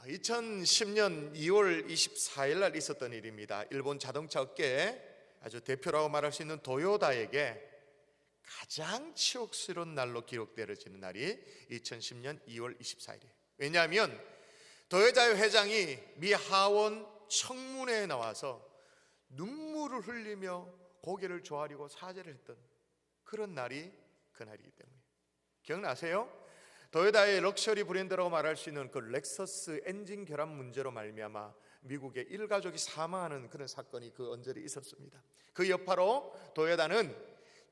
2010년 2월 24일 날 있었던 일입니다. 일본 자동차 업계에 아주 대표라고 말할 수 있는 도요다에게 가장 치욕스러운 날로 기록되어지는 날이 2010년 2월 24일이에요. 왜냐하면 도요다의 회장이 미 하원 청문회에 나와서 눈물을 흘리며 고개를 조아리고 사죄를 했던 그런 날이 그날이기 때문에. 기억나세요? 도요다의 럭셔리 브랜드라고 말할 수 있는 그 렉서스 엔진 결함 문제로 말미암아 미국의 일가족이 사망하는 그런 사건이 그 언저리 있었습니다. 그 여파로 도요다는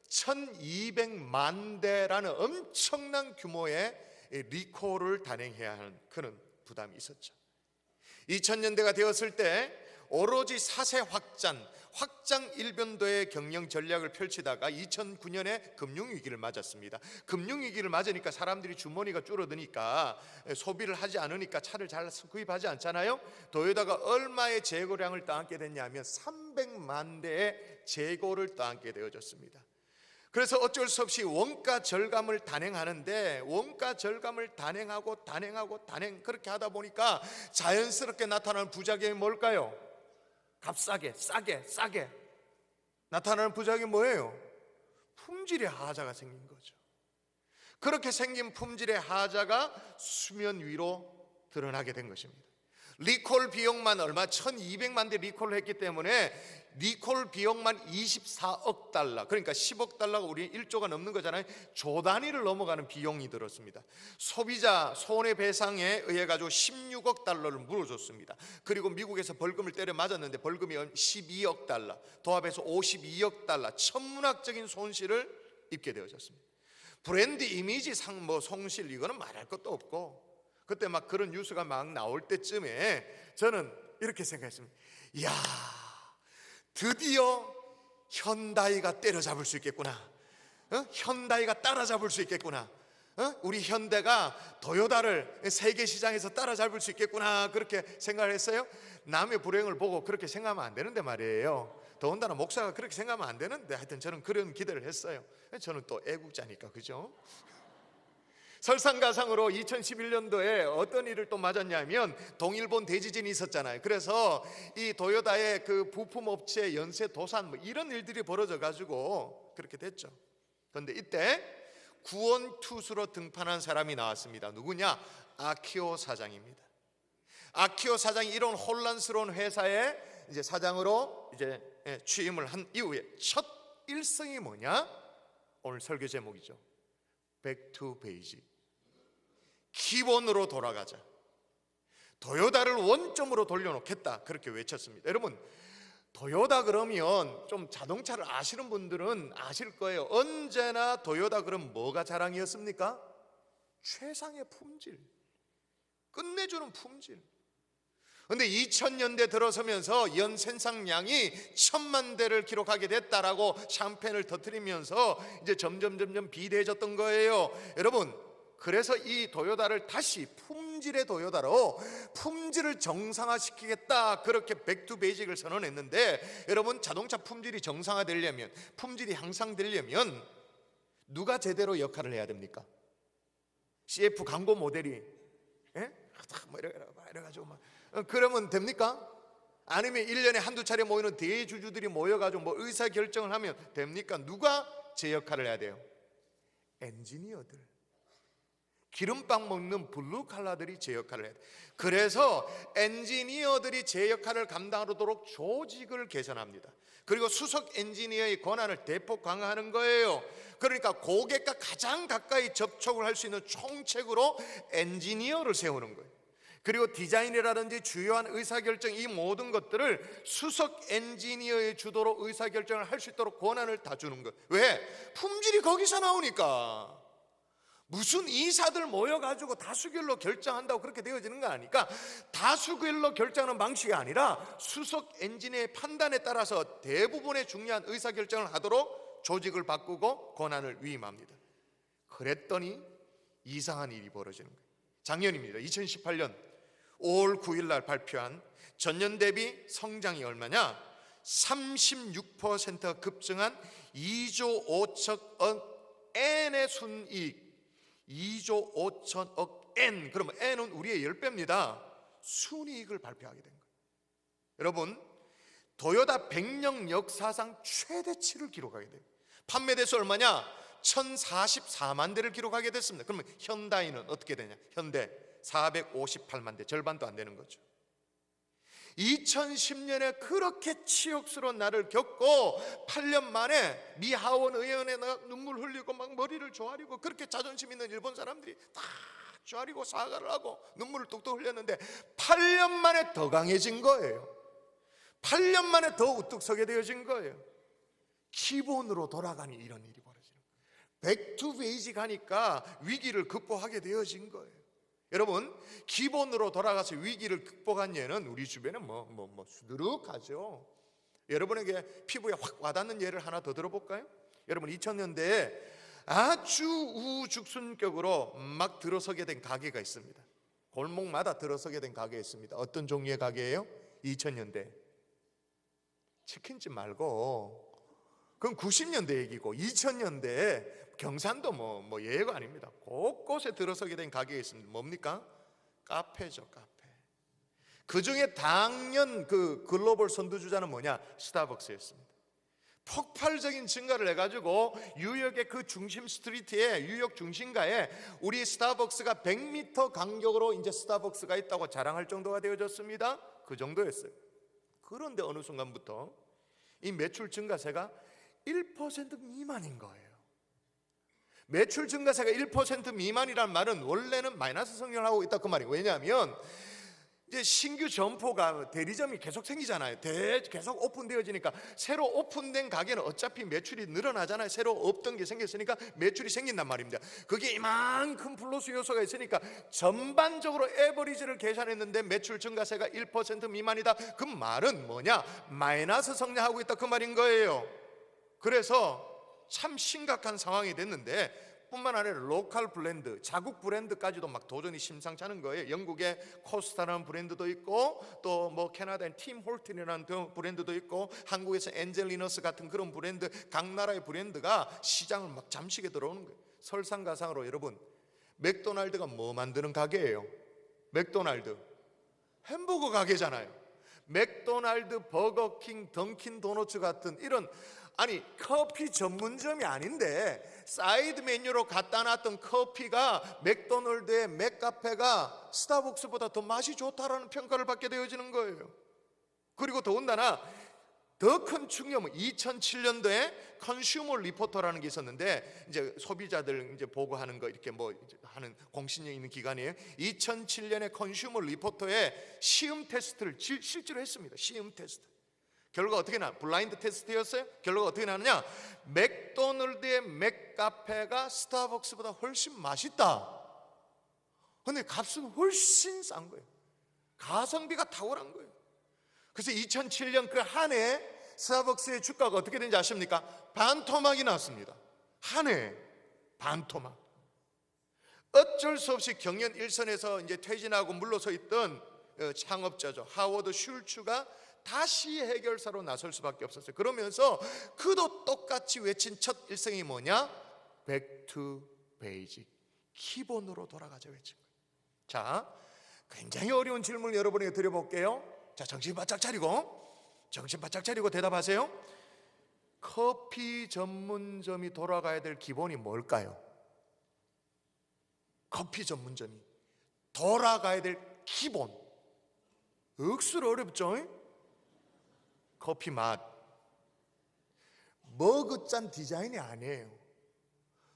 1200만 대라는 엄청난 규모의 리콜을 단행해야 하는 그런 부담이 있었죠. 2000년대가 되었을 때 오로지 사세 확장 일변도의 경영 전략을 펼치다가 2009년에 금융위기를 맞았습니다. 금융위기를 맞으니까 사람들이 주머니가 줄어드니까 소비를 하지 않으니까 차를 잘 구입하지 않잖아요. 도요다가 얼마의 재고량을 떠안게 됐냐면 300만 대의 재고를 떠안게 되어졌습니다. 그래서 어쩔 수 없이 원가 절감을 단행하는데 원가 절감을 단행하고 그렇게 하다 보니까 자연스럽게 나타나는 부작용이 뭘까요? 값싸게 싸게 나타나는 부작용이 뭐예요? 품질의 하자가 생긴 거죠. 그렇게 생긴 품질의 하자가 수면 위로 드러나게 된 것입니다. 리콜 비용만 얼마? 1200만 대 리콜을 했기 때문에 리콜 비용만 24억 달러, 그러니까 10억 달러가 우리 1조가 넘는 거잖아요. 조 단위를 넘어가는 비용이 들었습니다. 소비자 손해배상에 의해 가지고 16억 달러를 물어줬습니다. 그리고 미국에서 벌금을 때려 맞았는데 벌금이 12억 달러, 도합해서 52억 달러, 천문학적인 손실을 입게 되어졌습니다. 브랜드 이미지 손실, 이거는 말할 것도 없고, 그때 막 그런 뉴스가 막 나올 때쯤에 저는 이렇게 생각했습니다. 이야, 드디어 현다이가 때려잡을 수 있겠구나. 현다이가 따라잡을 수 있겠구나. 우리 현대가 도요다를 세계 시장에서 따라잡을 수 있겠구나, 그렇게 생각을 했어요. 남의 불행을 보고 그렇게 생각하면 안 되는데 말이에요. 더군다나 목사가 그렇게 생각하면 안 되는데 하여튼 저는 그런 기대를 했어요. 저는 또 애국자니까, 그죠? 설상가상으로 2011년도에 어떤 일을 또 맞았냐면 동일본 대지진이 있었잖아요. 그래서 이 도요다의 그 부품업체 연쇄 도산 이런 일들이 벌어져 가지고 그렇게 됐죠. 그런데 이때 구원투수로 등판한 사람이 나왔습니다. 누구냐? 아키오 사장입니다. 아키오 사장이 이런 혼란스러운 회사의 이제 사장으로 이제 취임을 한 이후에 첫 일성이 뭐냐? 오늘 설교 제목이죠. Back to basic. 기본으로 돌아가자. 도요다를 원점으로 돌려놓겠다, 그렇게 외쳤습니다. 여러분, 도요다 그러면 좀 자동차를 아시는 분들은 아실 거예요. 언제나 도요다 그럼 뭐가 자랑이었습니까? 최상의 품질, 끝내주는 품질. 그런데 2000년대 들어서면서 연 생산량이 1000만 대를 기록하게 됐다라고 샴페인을 터뜨리면서 이제 점점 비대해졌던 거예요. 여러분, 그래서 이 도요다를 다시 품질의 도요다로 품질을 정상화시키겠다, 그렇게 백투 베이직을 선언했는데, 여러분, 자동차 품질이 정상화되려면, 품질이 향상되려면 누가 제대로 역할을 해야 됩니까? CF 광고 모델이 뭐 이래가지고 막 그러면 됩니까? 아니면 1년에 한두 차례 모이는 대주주들이 모여가지고 뭐 의사결정을 하면 됩니까? 누가 제 역할을 해야 돼요? 엔지니어들, 기름빵 먹는 블루 칼라들이 제 역할을 해야 돼요. 그래서 엔지니어들이 제 역할을 감당하도록 조직을 개선합니다. 그리고 수석 엔지니어의 권한을 대폭 강화하는 거예요. 그러니까 고객과 가장 가까이 접촉을 할 수 있는 총책으로 엔지니어를 세우는 거예요. 그리고 디자인이라든지 주요한 의사결정, 이 모든 것들을 수석 엔지니어의 주도로 의사결정을 할 수 있도록 권한을 다 주는 거예요. 왜? 품질이 거기서 나오니까. 무슨 이사들 모여가지고 다수결로 결정한다고 그렇게 되어지는 거 아니까. 다수결로 결정하는 방식이 아니라 수석 엔지니어의 판단에 따라서 대부분의 중요한 의사결정을 하도록 조직을 바꾸고 권한을 위임합니다. 그랬더니 이상한 일이 벌어지는 거예요. 작년입니다. 2018년 5월 9일 날 발표한 전년 대비 성장이 얼마냐? 36% 급증한 2조 5천억 엔의 순이익. 2조 5천억 엔, 그러면 N은 우리의 10배입니다. 순이익을 발표하게 된 거예요. 여러분, 도요타 100년 역사상 최대치를 기록하게 돼요. 판매 대수 얼마냐? 1044만 대를 기록하게 됐습니다. 그러면 현다이는 어떻게 되냐? 현대 458만 대, 절반도 안 되는 거죠. 2010년에 그렇게 치욕스러운 날을 겪고 8년 만에 미 하원 의원에 눈물 흘리고 막 머리를 조아리고, 그렇게 자존심 있는 일본 사람들이 다 조아리고 사과를 하고 눈물을 뚝뚝 흘렸는데 8년 만에 더 강해진 거예요. 8년 만에 더 우뚝 서게 되어진 거예요. 기본으로 돌아가니 이런 일이 벌어지는 거예요. 백투 베이직 하니까 위기를 극복하게 되어진 거예요. 여러분, 기본으로 돌아가서 위기를 극복한 예는 우리 주변에 수두룩하죠. 여러분에게 피부에 확 와닿는 예를 하나 더 들어볼까요? 여러분, 2000년대에 아주 우후죽순격으로 막 들어서게 된 가게가 있습니다. 골목마다 들어서게 된 가게가 있습니다. 어떤 종류의 가게예요? 2000년대 치킨집 말고, 그건 90년대 얘기고, 2000년대에 경산도 뭐 예외가 아닙니다. 곳곳에 들어서게 된 가게가 있습니다. 뭡니까? 카페죠, 카페. 그 중에 당연 그 글로벌 선두주자는 뭐냐? 스타벅스였습니다. 폭발적인 증가를 해가지고 뉴욕의 그 중심 스트리트에, 뉴욕 중심가에 우리 스타벅스가 100m 간격으로 이제 스타벅스가 있다고 자랑할 정도가 되어졌습니다. 그 정도였어요. 그런데 어느 순간부터 이 매출 증가세가 1% 미만인 거예요. 매출 증가세가 1% 미만이란 말은 원래는 마이너스 성장을 하고 있다, 그 말이에요. 왜냐하면 이제 신규 점포가, 대리점이 계속 생기잖아요. 계속 오픈되어지니까 새로 오픈된 가게는 어차피 매출이 늘어나잖아요. 새로 없던 게 생겼으니까 매출이 생긴단 말입니다. 그게 이만큼 플러스 요소가 있으니까 전반적으로 에버리지를 계산했는데 매출 증가세가 1% 미만이다. 그 말은 뭐냐? 마이너스 성장하고 있다, 그 말인 거예요. 그래서 참 심각한 상황이 됐는데, 뿐만 아니라 로컬 브랜드, 자국 브랜드까지도 막 도전이 심상치 않은 거예요. 영국의 코스타라는 브랜드도 있고, 또 뭐 캐나다의 팀 홀튼이라는 브랜드도 있고, 한국에서 엔젤리너스 같은 그런 브랜드, 각 나라의 브랜드가 시장을 막 잠식에 들어오는 거예요. 설상가상으로 여러분, 맥도날드가 뭐 만드는 가게예요? 맥도날드 햄버거 가게잖아요. 맥도날드, 버거킹, 던킨 도너츠 같은 이런, 아니 커피 전문점이 아닌데 사이드 메뉴로 갖다 놨던 커피가 맥도날드의 맥카페가 스타벅스보다 더 맛이 좋다라는 평가를 받게 되어지는 거예요. 그리고 더군다나 더 큰 충격은 2007년도에 컨슈머 리포터라는 게 있었는데, 이제 소비자들 이제 보고하는 거 이렇게 뭐 하는 공신력 있는 기관이에요. 2007년에 컨슈머 리포터에 시음 테스트를 실제로 했습니다. 시음 테스트. 결과가 어떻게 나? 블라인드 테스트였어요. 결과가 어떻게 나느냐? 맥도날드의 맥카페가 스타벅스보다 훨씬 맛있다. 근데 값은 훨씬 싼 거예요. 가성비가 탁월한 거예요. 그래서 2007년 그 한 해 스타벅스의 주가가 어떻게 되는지 아십니까? 반토막이 났습니다. 한 해 반토막. 어쩔 수 없이 경연 일선에서 이제 퇴진하고 물러서 있던 창업자죠, 하워드 슐츠가 다시 해결사로 나설 수밖에 없었어요. 그러면서 그도 똑같이 외친 첫 일성이 뭐냐? Back to basic, 기본으로 돌아가자 외친 거예요. 자, 굉장히 어려운 질문을 여러분에게 드려볼게요. 자, 정신 바짝 차리고 대답하세요. 커피 전문점이 돌아가야 될 기본이 뭘까요? 커피 전문점이 돌아가야 될 기본, 억수로 어렵죠? 커피 맛, 머그잔 디자인이 아니에요.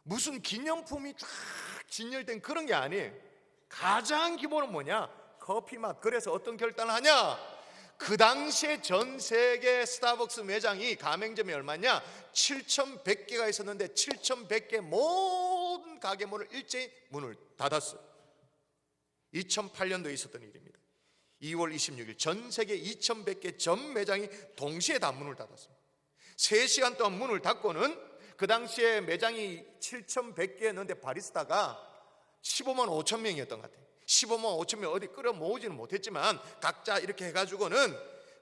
무슨 기념품이 쫙 진열된 그런 게 아니에요. 가장 기본은 뭐냐? 커피 맛. 그래서 어떤 결단을 하냐? 그 당시에 전 세계 스타벅스 매장이, 가맹점이 얼마냐? 7,100개가 있었는데 7,100개 모든 가게 문을 일제히 문을 닫았어요. 2008년도에 있었던 일입니다. 2월 26일 전 세계 2,100개 전 매장이 동시에 다 문을 닫았습니다. 3시간 동안 문을 닫고는, 그 당시에 매장이 7,100개였는데 바리스타가 15만 5천 명이었던 것 같아요. 15만 5천 명 어디 끌어모으지는 못했지만 각자 이렇게 해가지고는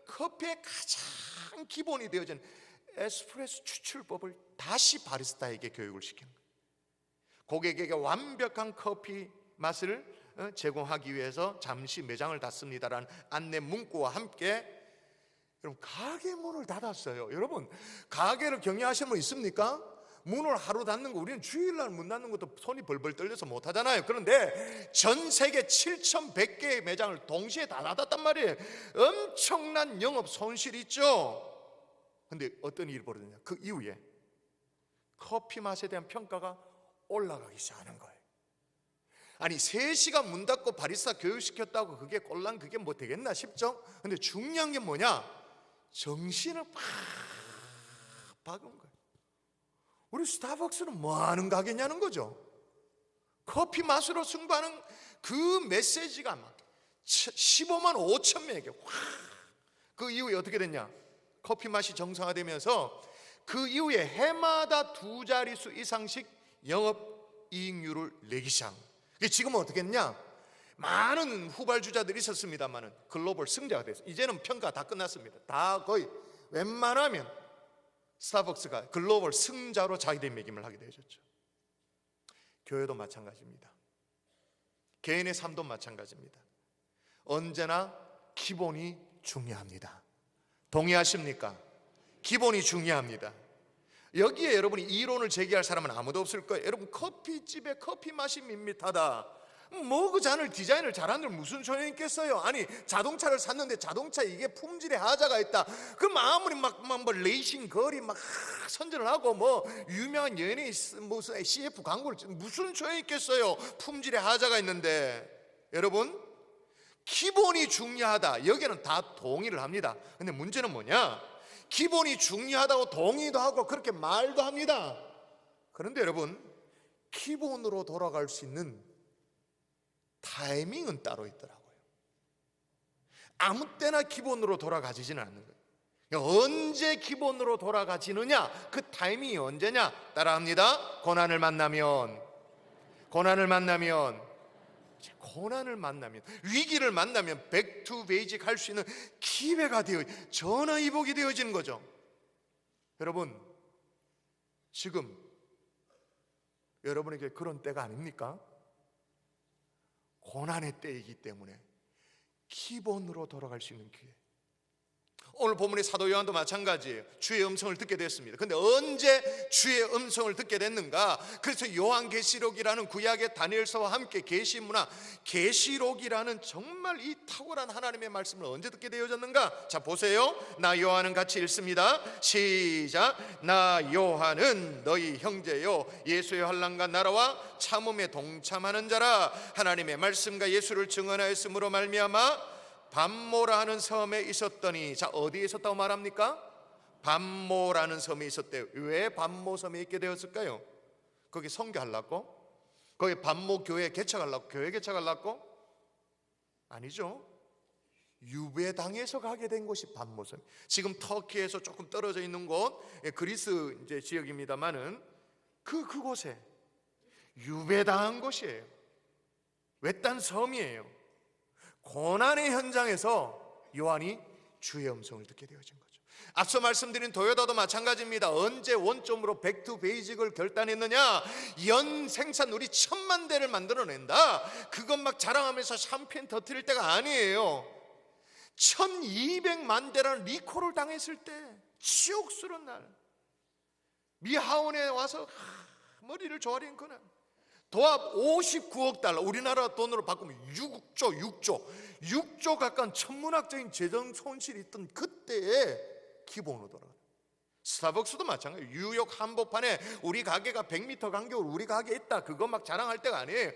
커피의 가장 기본이 되어진 에스프레소 추출법을 다시 바리스타에게 교육을 시키는 거예요. 고객에게 완벽한 커피 맛을 제공하기 위해서 잠시 매장을 닫습니다라는 안내 문구와 함께 여러분 가게 문을 닫았어요. 여러분 가게를 경영하시는 분 있습니까? 문을 하루 닫는 거 우리는 주일날 문 닫는 것도 손이 벌벌 떨려서 못 하잖아요. 그런데 전 세계 7,100개의 매장을 동시에 다 닫았단 말이에요. 엄청난 영업 손실이 있죠. 근데 어떤 일이 벌어졌냐? 그 이후에 커피 맛에 대한 평가가 올라가기 시작하는 거예요. 아니 3시간 문 닫고 바리스타 교육시켰다고 그게 꼴랑 그게 뭐 되겠나 싶죠? 근데 중요한 게 뭐냐? 정신을 팍 박은 거예요. 우리 스타벅스는 뭐 하는 가게냐는 거죠. 커피 맛으로 승부하는 그 메시지가 막 15만 5천 명에게 확. 그 이후에 어떻게 됐냐? 커피 맛이 정상화되면서 그 이후에 해마다 2자릿수 이상씩 영업이익률을 내기 시작. 지금은 어떻게 했냐? 많은 후발주자들이 있었습니다만은 글로벌 승자가 됐어요. 이제는 평가 다 끝났습니다. 다 거의 웬만하면 스타벅스가 글로벌 승자로 자기들의 매김을 하게 되셨죠. 교회도 마찬가지입니다. 개인의 삶도 마찬가지입니다. 언제나 기본이 중요합니다. 동의하십니까? 기본이 중요합니다. 여기에 여러분이 이론을 제기할 사람은 아무도 없을 거예요. 여러분 커피집에 커피 맛이 밋밋하다. 뭐 그 잔을 디자인을 잘하는 무슨 소용이 있겠어요? 아니 자동차를 샀는데 자동차 이게 품질에 하자가 있다. 그럼 아무리 막 뭐 레이싱 거리 막 선전을 하고 뭐 유명한 연예인 무슨 CF 광고를 무슨 소용이 있겠어요? 품질에 하자가 있는데. 여러분 기본이 중요하다. 여기는 다 동의를 합니다. 근데 문제는 뭐냐? 기본이 중요하다고 동의도 하고 그렇게 말도 합니다. 그런데 여러분 기본으로 돌아갈 수 있는 타이밍은 따로 있더라고요. 아무 때나 기본으로 돌아가지지는 않는 거예요. 언제 기본으로 돌아가지느냐? 그 타이밍이 언제냐? 따라합니다. 고난을 만나면 위기를 만나면 백투 베이직 할 수 있는 기회가 되어 전화위복이 되어지는 거죠. 여러분 지금 여러분에게 그런 때가 아닙니까? 고난의 때이기 때문에 기본으로 돌아갈 수 있는 기회. 오늘 본문의 사도 요한도 마찬가지예요. 주의 음성을 듣게 됐습니다. 근데 언제 주의 음성을 듣게 됐는가? 그래서 요한계시록이라는 구약의 다니엘서와 함께 계시문화, 계시록이라는 정말 이 탁월한 하나님의 말씀을 언제 듣게 되어졌는가? 자 보세요. 나 요한은 같이 읽습니다. 시작. 나 요한은 너희 형제요 예수의 환난과 나라와 참음에 동참하는 자라. 하나님의 말씀과 예수를 증언하였으므로 말미암아 밤모라 하는 섬에 있었더니. 자 어디에 있었다고 말합니까? 밤모라는 섬에 있었대요. 왜 밤모 섬에 있게 되었을까요? 거기 선교하려고? 거기 밤모 교회 개척하려고? 교회 개척하려고? 아니죠. 유배당해서 가게 된 곳이 밤모 섬. 지금 터키에서 조금 떨어져 있는 곳, 그리스 이제 지역입니다만은 그곳에 유배당한 곳이에요. 외딴 섬이에요. 고난의 현장에서 요한이 주의 음성을 듣게 되어진 거죠. 앞서 말씀드린 도요타도 마찬가지입니다. 언제 원점으로 백투 베이직을 결단했느냐? 연 생산 우리 1,000만 대를 만들어낸다. 그것 막 자랑하면서 샴페인 터뜨릴 때가 아니에요. 1,200만 대라는 리콜을 당했을 때 치욕스러운 날, 미하원에 와서 머리를 조아린 그날, 도합 59억 달러, 우리나라 돈으로 바꾸면 6조 가까운 천문학적인 재정 손실이 있던 그때에 기본으로 돌아가요. 스타벅스도 마찬가지예요. 뉴욕 한복판에 우리 가게가 100m 간격으로 우리 가게 있다, 그거 막 자랑할 때가 아니에요.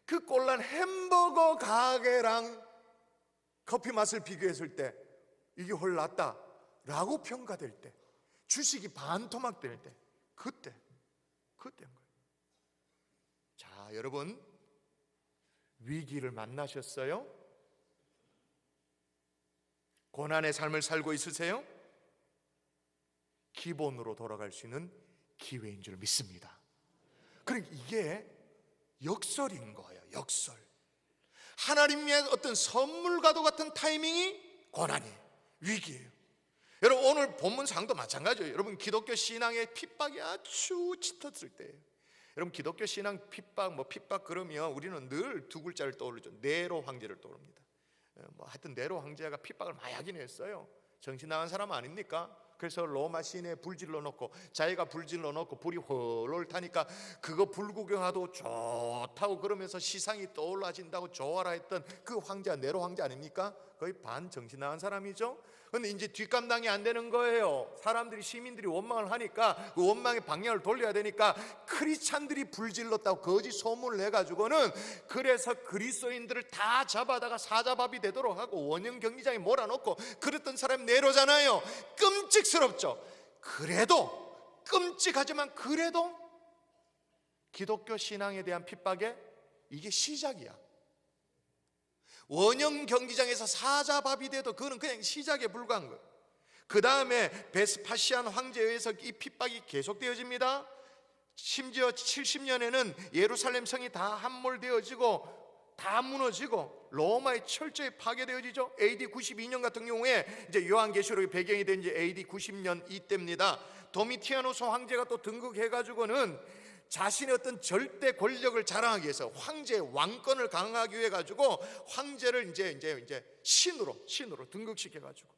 그 꼴난 햄버거 가게랑 커피 맛을 비교했을 때 이게 훨 낫다 라고 평가될 때, 주식이 반토막 될 때, 그때인 거예요. 자, 여러분 위기를 만나셨어요? 고난의 삶을 살고 있으세요? 기본으로 돌아갈 수 있는 기회인 줄 믿습니다. 그러니까 이게 역설인 거예요. 역설. 하나님의 어떤 선물과도 같은 타이밍이 고난이에요. 위기예요. 여러분 오늘 본문상도 마찬가지예요. 여러분 기독교 신앙의 핍박이 아주 짙었을 때예요. 여러분 기독교 신앙 핍박 그러면 우리는 늘 두 글자를 떠올리죠. 네로 황제를 떠오릅니다. 하여튼 네로 황제가 핍박을 많이 하긴 했어요. 정신 나간 사람 아닙니까? 그래서 로마 시내에 불질러 놓고 자기가 불질러 놓고 불이 헐헐 타니까 그거 불 구경하도 좋다고 그러면서 시상이 떠올라진다고 좋아라 했던 그 황제가 네로 황제 아닙니까? 거의 반 정신 나간 사람이죠. 근데 이제 뒷감당이 안 되는 거예요. 사람들이 시민들이 원망을 하니까 그 원망의 방향을 돌려야 되니까 크리스찬들이 불질렀다고 거짓 소문을 내가지고는 그래서 그리스도인들을 다 잡아다가 사자밥이 되도록 하고 원형 경기장에 몰아넣고 그랬던 사람이 네로잖아요. 끔찍스럽죠. 그래도 끔찍하지만 그래도 기독교 신앙에 대한 핍박에 이게 시작이야. 원형 경기장에서 사자밥이 돼도 그거는 그냥 시작에 불과한 거예요. 그 다음에 베스파시안 황제에 의해서 이 핍박이 계속되어집니다. 심지어 70년에는 예루살렘 성이 다 함몰되어지고 다 무너지고 로마의 철저히 파괴되어지죠. AD 92년 같은 경우에 이제 요한계시록의 배경이 된 이제 AD 90년 이때입니다. 도미티아누스 황제가 또 등극해가지고는 자신의 어떤 절대 권력을 자랑하기 위해서 황제의 왕권을 강화하기 위해 가지고 황제를 이제 신으로 등극시켜 가지고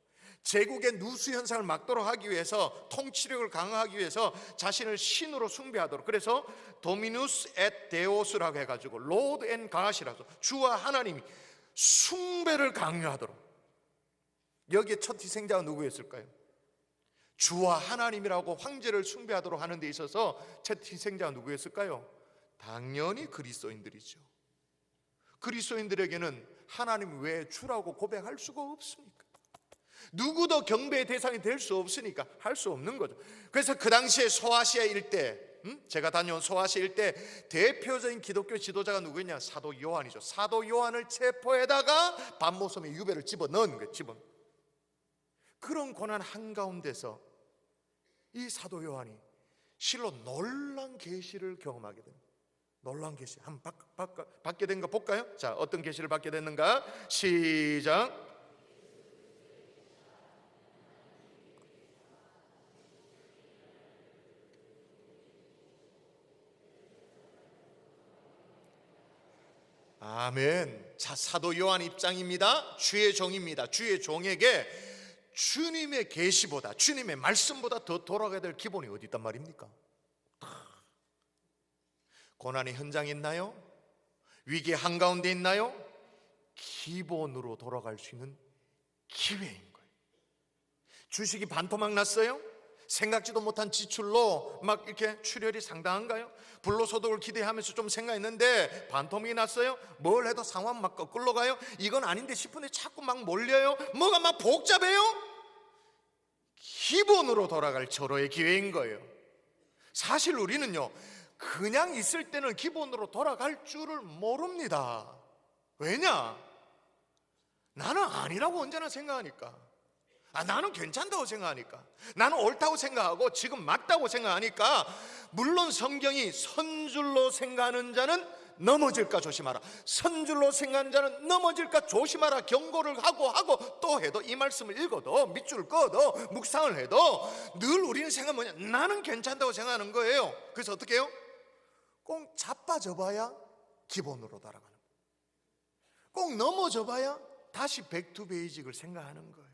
제국의 누수 현상을 막도록 하기 위해서 통치력을 강화하기 위해서 자신을 신으로 숭배하도록, 그래서 도미누스 앳 데오스라고 해 가지고 로드 앤 가시라서 주와 하나님이 숭배를 강요하도록. 여기에 첫 희생자가 누구였을까요? 주와 하나님이라고 황제를 숭배하도록 하는 데 있어서 첫 희생자가 누구였을까요? 당연히 그리스도인들이죠. 그리스도인들에게는 하나님 외에 주라고 고백할 수가 없으니까, 누구도 경배의 대상이 될 수 없으니까 할 수 없는 거죠. 그래서 그 당시에 소아시아 일대, 제가 다녀온 소아시아 일대 대표적인 기독교 지도자가 누구냐? 사도 요한이죠. 사도 요한을 체포에다가 밤모섬에 유배를 집어넣은 거예요. 그런 고난 한가운데서 이 사도 요한이 실로 놀란 계시를 경험하게 됩니다. 놀란 계시 한번 받게 된 거 볼까요? 자, 어떤 계시를 받게 됐는가? 시작. 아멘. 자, 사도 요한 입장입니다. 주의 종입니다. 주의 종에게 주님의 계시보다, 주님의 말씀보다 더 돌아가야 될 기본이 어디 있단 말입니까? 고난의 현장에 있나요? 위기 한가운데 있나요? 기본으로 돌아갈 수 있는 기회인 거예요. 주식이 반토막 났어요? 생각지도 못한 지출로 막 이렇게 출혈이 상당한가요? 불로소득을 기대하면서 좀 생각했는데 반토막이 났어요? 뭘 해도 상황 막 거꾸로 가요? 이건 아닌데 싶은데 자꾸 막 몰려요? 뭐가 막 복잡해요? 기본으로 돌아갈 절호의 기회인 거예요. 사실 우리는요, 그냥 있을 때는 기본으로 돌아갈 줄을 모릅니다. 왜냐? 나는 아니라고 언제나 생각하니까, 나는 괜찮다고 생각하니까, 나는 옳다고 생각하고 지금 맞다고 생각하니까. 물론 성경이 선줄로 생각하는 자는 넘어질까 조심하라, 선줄로 생각하는 자는 넘어질까 조심하라 경고를 하고 또 해도, 이 말씀을 읽어도 밑줄 꺼도 묵상을 해도 늘 우리는 생각은 뭐냐? 나는 괜찮다고 생각하는 거예요. 그래서 어떻게 해요? 꼭 자빠져 봐야 기본으로 돌아가는 거예요. 꼭 넘어져 봐야 다시 백투베이직을 생각하는 거예요.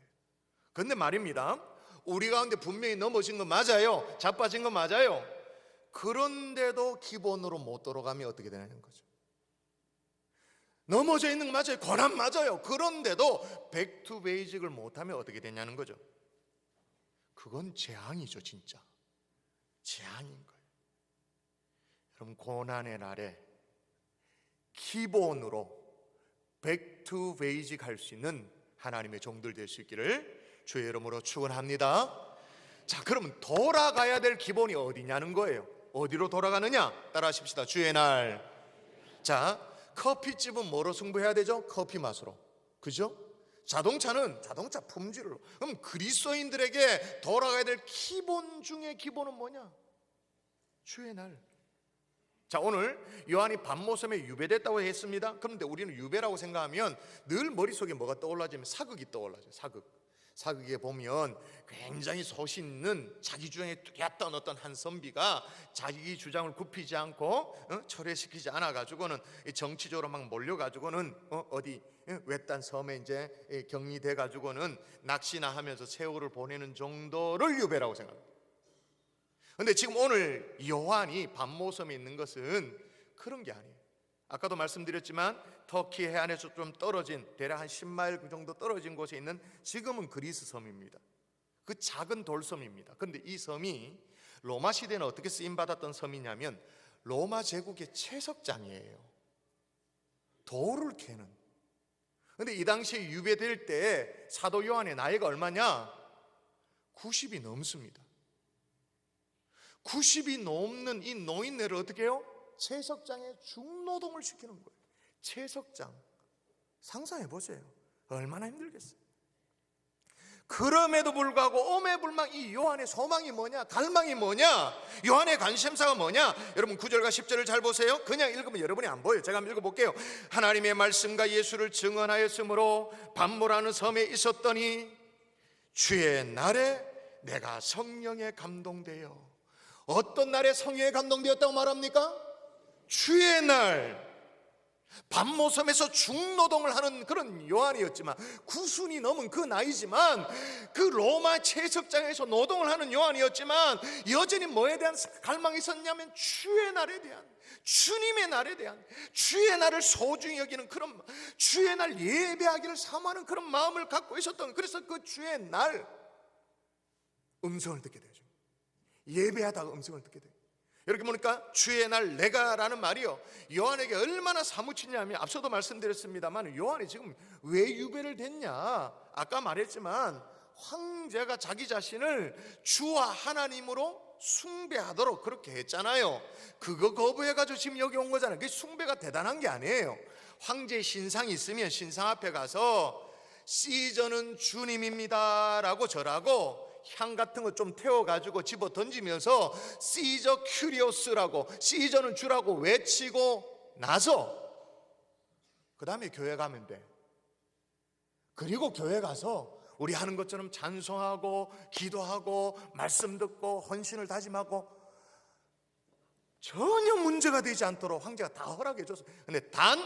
근데 말입니다, 우리 가운데 분명히 넘어진 거 맞아요. 자빠진 거 맞아요. 그런데도 기본으로 못 돌아가면 어떻게 되는 거죠? 넘어져 있는 거 맞아요. 고난 맞아요. 그런데도 백투베이직을 못하면 어떻게 되냐는 거죠. 그건 재앙이죠. 진짜 재앙인 거예요. 여러분, 고난의 날에 기본으로 백투베이직 할 수 있는 하나님의 종들 될 수 있기를 주의 이름으로 축원합니다. 자, 그러면 돌아가야 될 기본이 어디냐는 거예요. 어디로 돌아가느냐? 따라하십시다. 주의 날. 자, 커피집은 뭐로 승부해야 되죠? 커피 맛으로. 그죠? 자동차는 자동차 품질로. 그럼 그리스도인들에게 돌아가야 될 기본 중에 기본은 뭐냐? 주의 날. 자, 오늘 요한이 밤모섬에 유배됐다고 했습니다. 그런데 우리는 유배라고 생각하면 늘 머릿속에 뭐가 떠올라지면 사극이 떠올라져요. 사극에 보면 굉장히 소신 있는 자기 주장에 뚜렷한 어떤 한 선비가 자기 주장을 굽히지 않고 철회시키지 않아 가지고는 정치적으로 막 몰려 가지고는 어디 외딴 섬에 이제 격리돼 가지고는 낚시나 하면서 세월을 보내는 정도를 유배라고 생각합니다. 근데 지금 오늘 요한이 반모섬에 있는 것은 그런 게 아니에요. 아까도 말씀드렸지만 터키 해안에서 좀 떨어진 대략 한 10마일 정도 떨어진 곳에 있는 지금은 그리스 섬입니다. 그 작은 돌섬입니다. 그런데 이 섬이 로마 시대는 어떻게 쓰임받았던 섬이냐면 로마 제국의 채석장이에요. 돌을 캐는. 그런데 이 당시에 유배될 때 사도 요한의 나이가 얼마냐? 90이 넘습니다. 90이 넘는 이 노인네를 어떻게 해요? 채석장에 중노동을 시키는 거예요. 채석장. 상상해 보세요. 얼마나 힘들겠어요. 그럼에도 불구하고 오매불망 이 요한의 소망이 뭐냐? 갈망이 뭐냐? 요한의 관심사가 뭐냐? 여러분 9절과 10절을 잘 보세요. 그냥 읽으면 여러분이 안 보여요. 제가 한번 읽어볼게요. 하나님의 말씀과 예수를 증언하였으므로 반모라는 섬에 있었더니 주의 날에 내가 성령에 감동되어. 어떤 날에 성령에 감동되었다고 말합니까? 주의 날. 반모섬에서 중노동을 하는 그런 요한이었지만 90이 넘은 그 나이지만 그 로마 채석장에서 노동을 하는 요한이었지만 여전히 뭐에 대한 갈망이 있었냐면 주의 날에 대한, 주님의 날에 대한, 주의 날을 소중히 여기는 그런, 주의 날 예배하기를 사모하는 그런 마음을 갖고 있었던. 그래서 그 주의 날 음성을 듣게 되죠. 예배하다가 음성을 듣게 돼요. 이렇게 보니까 주의 날 내가라는 말이요, 요한에게 얼마나 사무치냐면 앞서도 말씀드렸습니다만 요한이 지금 왜 유배를 됐냐? 아까 말했지만 황제가 자기 자신을 주와 하나님으로 숭배하도록 그렇게 했잖아요. 그거 거부해가지고 지금 여기 온 거잖아요. 그게 숭배가 대단한 게 아니에요. 황제의 신상이 있으면 신상 앞에 가서 시저는 주님입니다 라고 절하고 향 같은 거 좀 태워가지고 집어 던지면서 시저 큐리오스라고, 시저는 주라고 외치고 나서 그 다음에 교회 가면 돼. 그리고 교회 가서 우리 하는 것처럼 찬송하고 기도하고 말씀 듣고 헌신을 다짐하고 전혀 문제가 되지 않도록 황제가 다 허락해 줬어요. 근데 단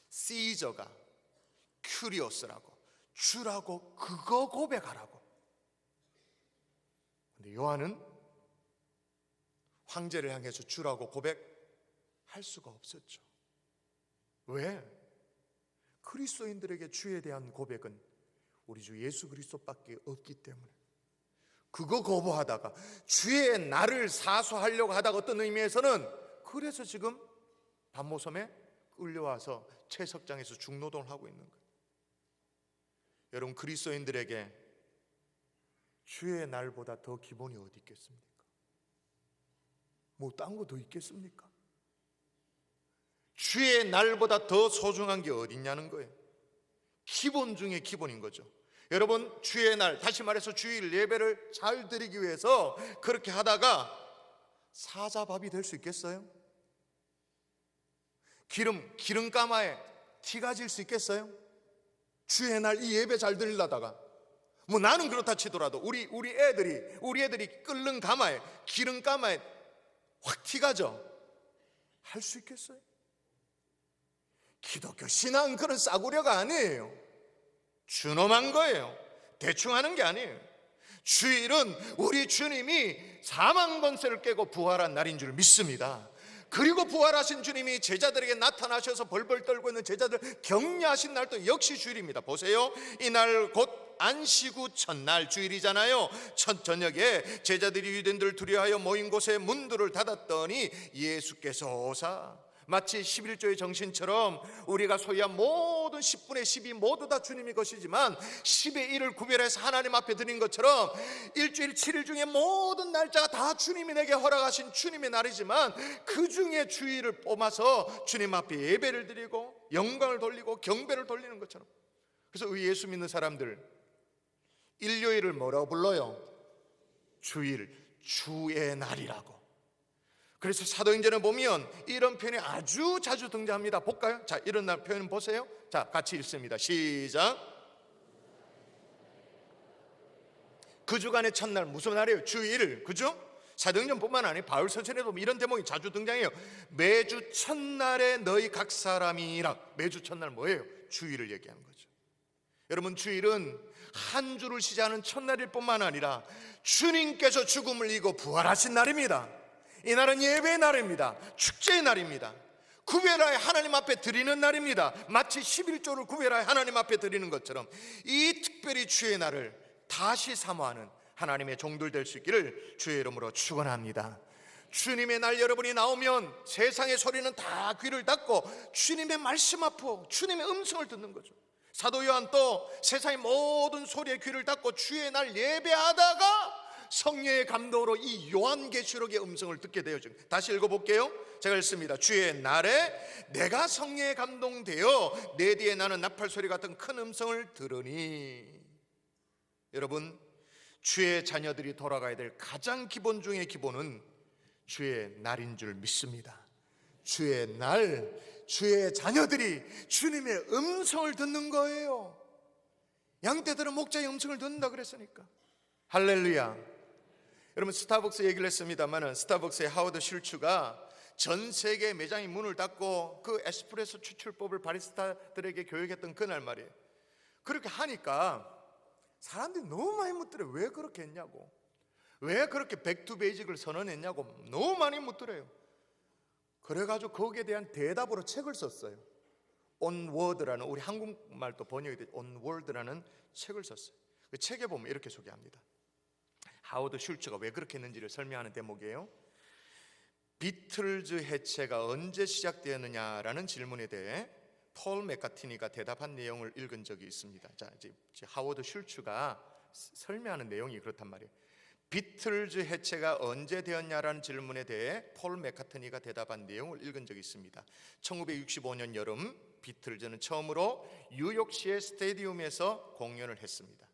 시저가 큐리오스라고, 주라고 그거 고백하라고. 근데 요한은 황제를 향해서 주라고 고백할 수가 없었죠. 왜? 그리스도인들에게 주에 대한 고백은 우리 주 예수 그리스도밖에 없기 때문에. 그거 거부하다가 주의 날을 사수하려고 하다가 어떤 의미에서는 그래서 지금 반모섬에 끌려와서 채석장에서 중노동을 하고 있는 거예요. 여러분, 그리스도인들에게 주의 날보다 더 기본이 어디 있겠습니까? 뭐 딴 거 더 있겠습니까? 주의 날보다 더 소중한 게 어디 있냐는 거예요. 기본 중에 기본인 거죠. 여러분, 주의 날, 다시 말해서 주일 예배를 잘 드리기 위해서 그렇게 하다가 사자밥이 될 수 있겠어요? 기름가마에 티가 질 수 있겠어요? 주의 날 이 예배 잘 드리려다가 뭐 나는 그렇다 치더라도 우리 애들이 끓는 가마에, 기름 가마에 확 티가죠. 할 수 있겠어요? 기독교 신앙은 그런 싸구려가 아니에요. 준엄한 거예요. 대충 하는 게 아니에요. 주일은 우리 주님이 사망 권세를 깨고 부활한 날인 줄 믿습니다. 그리고 부활하신 주님이 제자들에게 나타나셔서 벌벌 떨고 있는 제자들 격려하신 날도 역시 주일입니다. 보세요. 이날 곧 안식후 첫날 주일이잖아요. 첫 저녁에 제자들이 유대인들을 두려워하여 모인 곳에 문들을 닫았더니 예수께서 오사, 마치 11조의 정신처럼 우리가 소유한 모든 10분의 10이 모두 다 주님의 것이지만 10의 1을 구별해서 하나님 앞에 드린 것처럼 일주일 7일 중에 모든 날짜가 다 주님이 내게 허락하신 주님의 날이지만 그 중에 주일을 뽑아서 주님 앞에 예배를 드리고 영광을 돌리고 경배를 돌리는 것처럼. 그래서 우리 예수 믿는 사람들 일요일을 뭐라고 불러요? 주일, 주의 날이라고. 그래서 사도행전에 보면 이런 표현이 아주 자주 등장합니다. 볼까요? 자, 이런 표현 보세요. 자, 같이 읽습니다. 시작. 그 주간의 첫날 무슨 날이에요? 주일, 그죠? 사도행전뿐만 아니라 바울 서신에도 이런 대목이 자주 등장해요. 매주 첫날에 너희 각 사람이라. 매주 첫날 뭐예요? 주일을 얘기하는 거죠. 여러분, 주일은 한 주를 시작하는 첫날일 뿐만 아니라 주님께서 죽음을 이기고 부활하신 날입니다. 이 날은 예배의 날입니다. 축제의 날입니다. 구별하여 하나님 앞에 드리는 날입니다. 마치 11조를 구별하여 하나님 앞에 드리는 것처럼 이 특별히 주의 날을 다시 사모하는 하나님의 종들 될 수 있기를 주의 이름으로 축원합니다. 주님의 날 여러분이 나오면 세상의 소리는 다 귀를 닫고 주님의 말씀 앞으로 주님의 음성을 듣는 거죠. 사도 요한도 세상의 모든 소리에 귀를 닫고 주의 날 예배하다가 성령의 감동으로 이 요한계시록의 음성을 듣게 되어져. 다시 읽어볼게요. 제가 읽습니다. 주의 날에 내가 성령에 감동되어 내 뒤에 나는 나팔 소리 같은 큰 음성을 들으니. 여러분, 주의 자녀들이 돌아가야 될 가장 기본 중의 기본은 주의 날인 줄 믿습니다. 주의 날, 주의 자녀들이 주님의 음성을 듣는 거예요. 양떼들은 목자의 음성을 듣는다 그랬으니까. 할렐루야. 여러분, 스타벅스 얘기를 했습니다만 스타벅스의 하워드 슐츠가 전 세계 매장의 문을 닫고 그 에스프레소 추출법을 바리스타들에게 교육했던 그날 말이에요. 그렇게 하니까 사람들이 너무 많이 묻더래요. 왜 그렇게 했냐고, 왜 그렇게 백투베이직을 선언했냐고 너무 많이 묻더래요. 그래가지고 거기에 대한 대답으로 책을 썼어요. 온워드라는, 우리 한국말도 번역이 돼 온워드라는 책을 썼어요. 그 책에 보면 이렇게 소개합니다. 하워드 슐츠가 왜 그렇게 했는지를 설명하는 대목이에요. 비틀즈 해체가 언제 시작되었느냐라는 질문에 대해 폴 맥카트니가 대답한 내용을 읽은 적이 있습니다. 자, 이제 하워드 슐츠가 설명하는 내용이 그렇단 말이에요. 비틀즈 해체가 언제 되었냐라는 질문에 대해 폴 맥카트니가 대답한 내용을 읽은 적이 있습니다. 1965년 여름 비틀즈는 처음으로 뉴욕시의 스테디움에서 공연을 했습니다.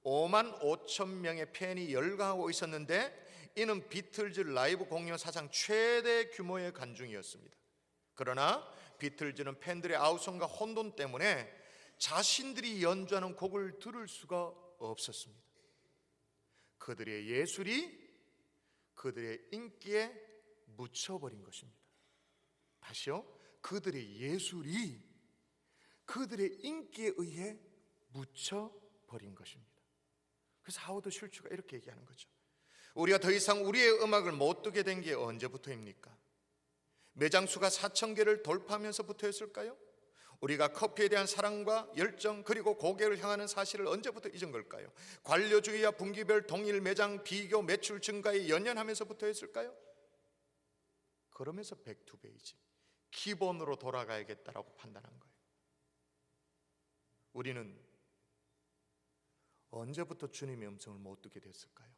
5만 5천 명의 팬이 열광하고 있었는데 이는 비틀즈 라이브 공연 사상 최대 규모의 관중이었습니다. 그러나 비틀즈는 팬들의 아우성과 혼돈 때문에 자신들이 연주하는 곡을 들을 수가 없었습니다. 그들의 예술이 그들의 인기에 묻혀버린 것입니다. 다시요. 그들의 예술이 그들의 인기에 의해 묻혀버린 것입니다. 그래서 하워드 슐츠가 이렇게 얘기하는 거죠. 우리가 더 이상 우리의 음악을 못 듣게 된 게 언제부터입니까? 매장 수가 4,000개를 돌파하면서부터였을까요? 우리가 커피에 대한 사랑과 열정 그리고 고객을 향하는 사실을 언제부터 잊은 걸까요? 관료주의와 분기별 동일 매장 비교 매출 증가에 연연하면서부터였을까요? 그러면서 백투베이직, 기본으로 돌아가야겠다라고 판단한 거예요. 우리는 언제부터 주님의 음성을 못 듣게 됐을까요?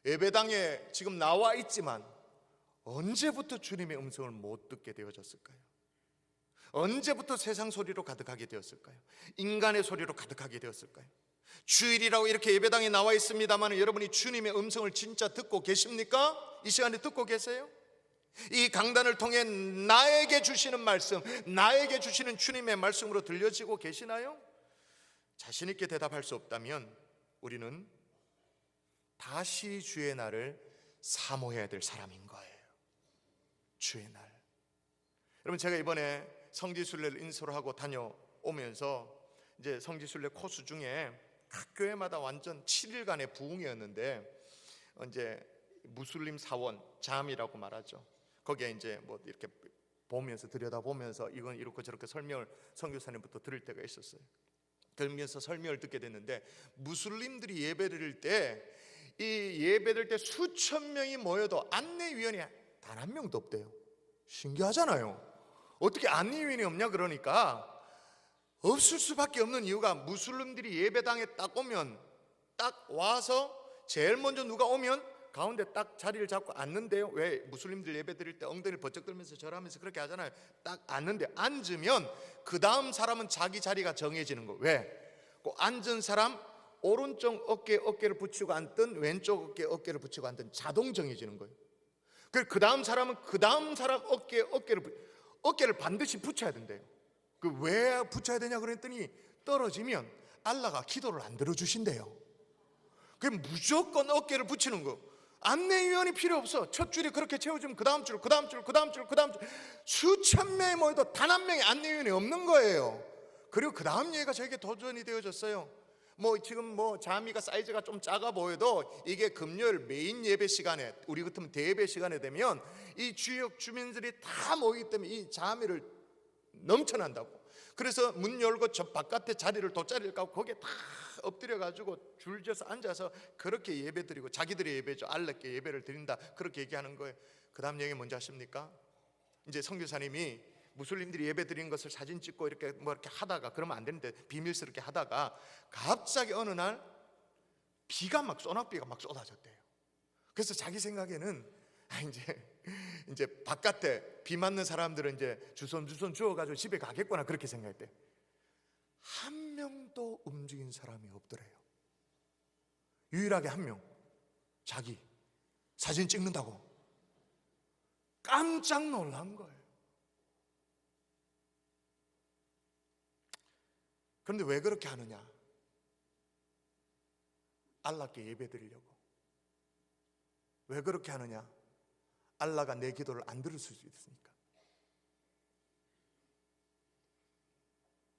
예배당에 지금 나와 있지만 언제부터 주님의 음성을 못 듣게 되어졌을까요? 언제부터 세상 소리로 가득하게 되었을까요? 인간의 소리로 가득하게 되었을까요? 주일이라고 이렇게 예배당에 나와 있습니다만 여러분이 주님의 음성을 진짜 듣고 계십니까? 이 시간에 듣고 계세요? 이 강단을 통해 나에게 주시는 말씀, 나에게 주시는 주님의 말씀으로 들려지고 계시나요? 자신 있게 대답할 수 없다면 우리는 다시 주의 날을 사모해야 될 사람인 거예요. 주의 날. 여러분, 제가 이번에 성지순례를 인솔을 하고 다녀오면서 이제 성지순례 코스 중에 각 교회마다 완전 7일간의 부흥이었는데 이제 무슬림 사원 잠이라고 말하죠. 거기에 이제 뭐 이렇게 보면서 들여다보면서 이건 이렇고 저렇게 설명을 선교사님부터 들을 때가 있었어요. 그러면서 설명을 듣게 됐는데 무슬림들이 예배드릴 때 이 예배드릴 때 수천 명이 모여도 안내위원이 단 한 명도 없대요. 신기하잖아요. 어떻게 안내위원이 없냐? 그러니까 없을 수밖에 없는 이유가 무슬림들이 예배당에 딱 오면 딱 와서 제일 먼저 누가 오면 가운데 딱 자리를 잡고 앉는데요. 왜 무슬림들 예배 드릴 때 엉덩이를 버쩍 들면서 절하면서 그렇게 하잖아요. 딱 앉는데 앉으면 그 다음 사람은 자기 자리가 정해지는 거. 왜? 그 앉은 사람 오른쪽 어깨를 붙이고 앉든 왼쪽 어깨를 붙이고 앉든 자동 정해지는 거예요. 그 다음 사람은 그 다음 사람 어깨를 반드시 붙여야 된대요. 그 왜 붙여야 되냐 그랬더니 떨어지면 알라가 기도를 안 들어주신대요. 그게 무조건 어깨를 붙이는 거. 안내위원이 필요 없어. 첫 줄이 그렇게 채워지면 그 다음 줄, 그 다음 줄, 그 다음 줄, 그 다음 줄, 수천 명이 모여도 단 한 명의 안내위원이 없는 거예요. 그리고 그 다음 얘기가 저에게 도전이 되어졌어요. 지금 자미가 사이즈가 좀 작아 보여도 이게 금요일 메인 예배 시간에, 우리 같으면 대예배 시간에 되면 이 지역 주민들이 다 모이기 때문에 이 자미를 넘쳐난다고. 그래서 문 열고 저 바깥에 돗자리를 까고 거기에 다 엎드려 가지고 줄져서 앉아서 그렇게 예배 드리고, 자기들의 예배죠, 알렉게 예배를 드린다, 그렇게 얘기하는 거예요. 그 다음 얘기 뭔지 아십니까? 이제 선교사님이 무슬림들이 예배 드린 것을 사진 찍고 이렇게 이렇게 하다가, 그러면 안 되는데 비밀스럽게 하다가 갑자기 어느 날 비가 막, 소낙비가 막 쏟아졌대요. 그래서 자기 생각에는 이제 바깥에 비 맞는 사람들은 이제 주섬주섬 주워가지고 집에 가겠구나, 그렇게 생각했대. 한 명도 움직인 사람이 없더래요. 유일하게 한 명, 자기 사진 찍는다고 깜짝 놀란 거예요. 그런데 왜 그렇게 하느냐? 알라께 예배 드리려고. 왜 그렇게 하느냐? 알라가 내 기도를 안 들을 수 있으니까.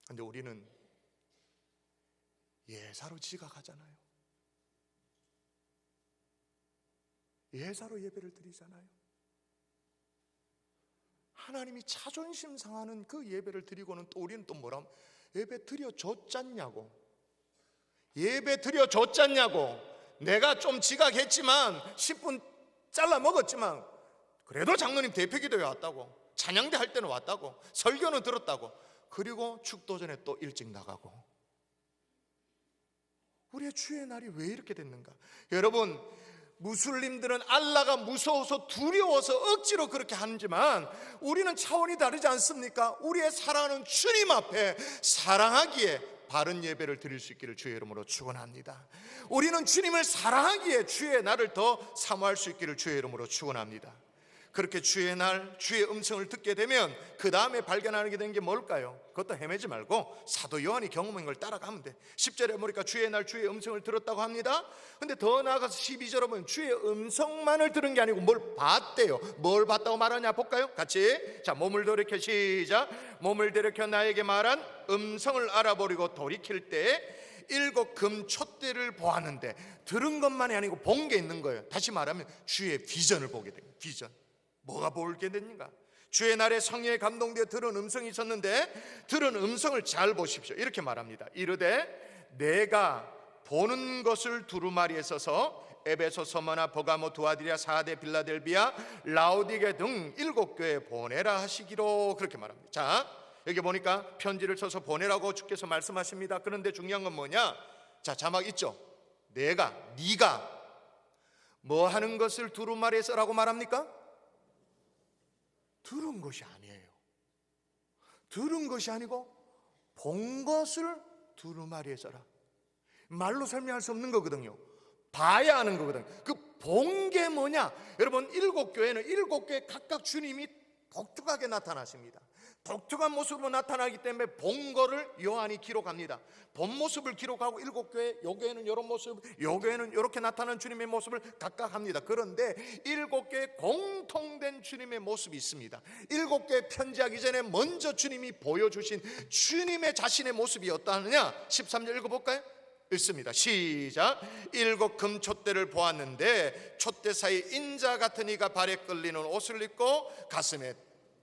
그런데 우리는 예사로 지각하잖아요. 예사로 예배를 드리잖아요. 하나님이 자존심 상하는 그 예배를 드리고는 또 우리는 또 뭐라, 예배 드려줬잖냐고. 예배 드려줬잖냐고. 내가 좀 지각했지만 10분 잘라 먹었지만 그래도 장로님 대표기도에 왔다고, 찬양대 할 때는 왔다고, 설교는 들었다고, 그리고 축도 전에 또 일찍 나가고. 우리의 주의 날이 왜 이렇게 됐는가? 여러분, 무슬림들은 알라가 무서워서 두려워서 억지로 그렇게 하지만 우리는 차원이 다르지 않습니까? 우리의 사랑하는 주님 앞에 사랑하기에 바른 예배를 드릴 수 있기를 주의 이름으로 축원합니다. 우리는 주님을 사랑하기에 주의 날을 더 사모할 수 있기를 주의 이름으로 축원합니다. 그렇게 주의 날, 주의 음성을 듣게 되면 그 다음에 발견하게 된 게 뭘까요? 그것도 헤매지 말고 사도 요한이 경험한 걸 따라가면 돼. 10절에 보니까 주의 날, 주의 음성을 들었다고 합니다. 근데 더 나아가서 12절에 보면 주의 음성만을 들은 게 아니고 뭘 봤대요. 뭘 봤다고 말하냐 볼까요? 같이. 자, 몸을 돌이켜, 시작. 몸을 돌이켜 나에게 말한 음성을 알아버리고 돌이킬 때 7 금촛대를 보았는데, 들은 것만이 아니고 본 게 있는 거예요. 다시 말하면 주의 비전을 보게 됩니다. 비전. 뭐가 보게 됐는가? 주의 날에 성령에 감동되어 들은 음성이 있었는데 들은 음성을 잘 보십시오. 이렇게 말합니다. 이르되 내가 보는 것을 두루마리에 써서 에베소, 서머나, 버가모, 두아디라, 사데, 빌라델비아, 라오디게 등 7교회에 보내라 하시기로, 그렇게 말합니다. 자, 여기 보니까 편지를 써서 보내라고 주께서 말씀하십니다. 그런데 중요한 건 뭐냐? 자, 자막 있죠? 네가 뭐 하는 것을 두루마리에 써라고 말합니까? 들은 것이 아니에요. 들은 것이 아니고 본 것을 두루마리에 써라. 말로 설명할 수 없는 거거든요. 봐야 하는 거거든요. 그 본 게 뭐냐? 여러분, 7교회는 7교회 각각 주님이 독특하게 나타나십니다. 독특한 모습으로 나타나기 때문에 본 거를 요한이 기록합니다. 본 모습을 기록하고 7교회, 요 교회는 이런 모습, 요 교회는 이렇게 나타나는 주님의 모습을 각각 합니다. 그런데 7교회 공통된 주님의 모습이 있습니다. 7교회 편지하기 전에 먼저 주님이 보여주신 주님의 자신의 모습이 어떠하느냐? 13절 읽어볼까요? 읽습니다. 시작. 7 금촛대를 보았는데 촛대 사이 인자 같은 이가 발에 끌리는 옷을 입고 가슴에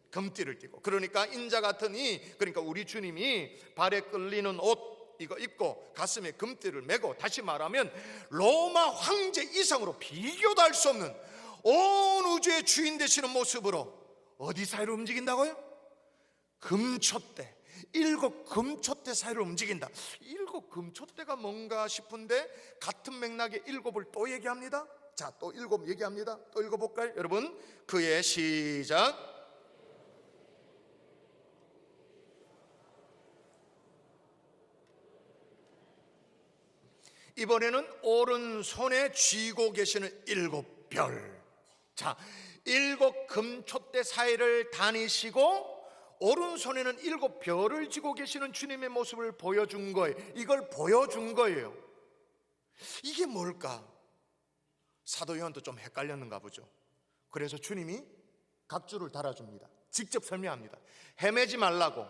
금띠를 띠고, 그러니까 인자 같은 이, 그러니까 우리 주님이 발에 끌리는 옷 이거 입고 가슴에 금띠를 메고, 다시 말하면 로마 황제 이상으로 비교도 할 수 없는 온 우주의 주인 되시는 모습으로 어디 사이로 움직인다고요? 금촛대, 7 금촛대 사이로 움직인다. 7 금촛대가 뭔가 싶은데 같은 맥락의 7을 또 얘기합니다. 자, 또 7 얘기합니다. 또 읽어볼까요? 여러분, 그의 시작. 이번에는 오른손에 쥐고 계시는 7별. 자, 7 금촛대 사이를 다니시고 오른손에는 7별을 쥐고 계시는 주님의 모습을 보여준 거예요. 이걸 보여준 거예요. 이게 뭘까? 사도 요한도 좀 헷갈렸는가 보죠. 그래서 주님이 각주를 달아줍니다. 직접 설명합니다. 헤매지 말라고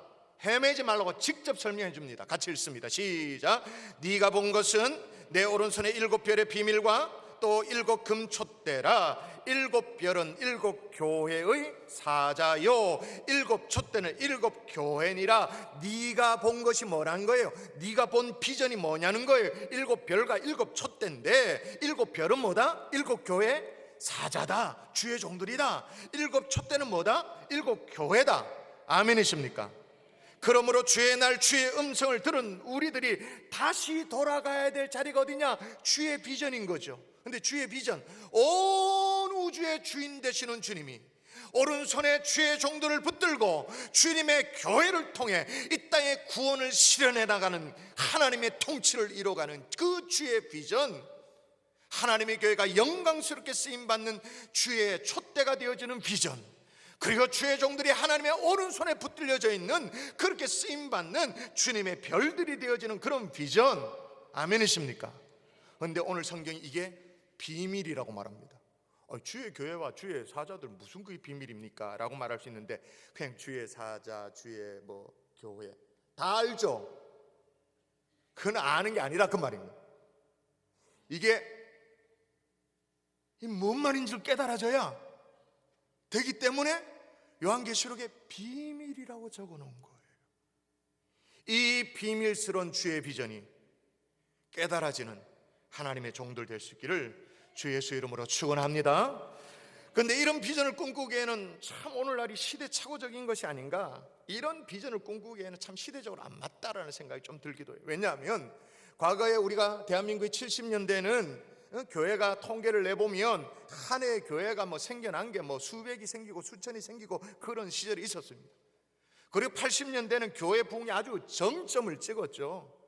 직접 설명해 줍니다. 같이 읽습니다. 시작. 네가 본 것은 내 오른손에 7별의 비밀과 또 7 금촛대라. 7별은 7 교회의 사자요 7 촛대는 7 교회니라. 네가 본 것이 뭐란 거예요? 네가 본 비전이 뭐냐는 거예요. 7별과 7 촛대인데 7별은 뭐다? 7 교회 사자다. 주의 종들이다. 7 촛대는 뭐다? 7 교회다. 아멘이십니까? 그러므로 주의 날 주의 음성을 들은 우리들이 다시 돌아가야 될 자리가 어디냐? 주의 비전인 거죠. 근데 주의 비전, 온 우주의 주인 되시는 주님이 오른손에 주의 종들을 붙들고 주님의 교회를 통해 이 땅의 구원을 실현해 나가는 하나님의 통치를 이뤄가는 그 주의 비전, 하나님의 교회가 영광스럽게 쓰임받는 주의 촛대가 되어지는 비전, 그리고 주의 종들이 하나님의 오른손에 붙들려져 있는 그렇게 쓰임받는 주님의 별들이 되어지는 그런 비전. 아멘이십니까? 그런데 오늘 성경이 이게 비밀이라고 말합니다. 주의 교회와 주의 사자들 무슨 그게 비밀입니까? 라고 말할 수 있는데 그냥 주의 사자, 주의 교회 다 알죠? 그건 아는 게 아니라 그 말입니다. 이게 뭔 말인지를 깨달아져야 되기 때문에 요한계시록에 비밀이라고 적어놓은 거예요. 이 비밀스러운 주의 비전이 깨달아지는 하나님의 종들 될 수 있기를 주 예수 이름으로 축원합니다. 그런데 이런 비전을 꿈꾸기에는 참 오늘날이 시대착오적인 것이 아닌가, 이런 비전을 꿈꾸기에는 참 시대적으로 안 맞다라는 생각이 좀 들기도 해요. 왜냐하면 과거에 우리가 대한민국의 70년대는 교회가 통계를 내보면 한 해 교회가 생겨난 게 수백이 생기고 수천이 생기고 그런 시절이 있었습니다. 그리고 80년대는 교회 부흥이 아주 정점을 찍었죠.